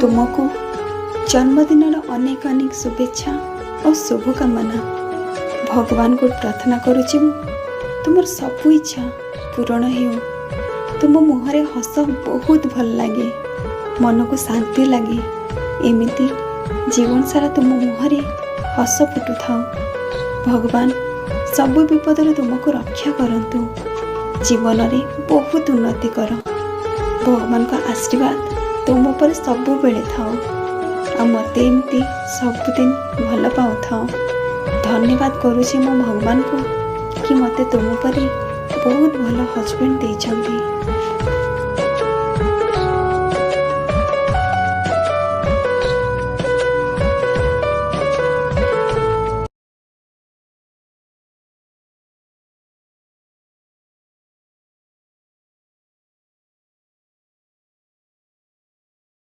तुमको जन्मदिन अनेक अनेक शुभेच्छा और शुभकामना। भगवान को प्रार्थना करुछि तुम सबू इच्छा पूरण हो। तुम मुहरे हस बहुत भल लगे, मन को शांति लगे। एमिति जीवन सारा तुम मुहरे हस फुटु थाओ। भगवान सबु विपद तुमको रक्षा करंतु। जीवन में बहुत उन्नति कर। भगवान का आशीर्वाद तुम पर सबु बेले थाओ। आ मते एमती सबुदिन भल पाऊ थाओ। धन्यवाद करुछि मो भगवान को कि मते तुम परी बहुत भल हस्बैंड देइछंती।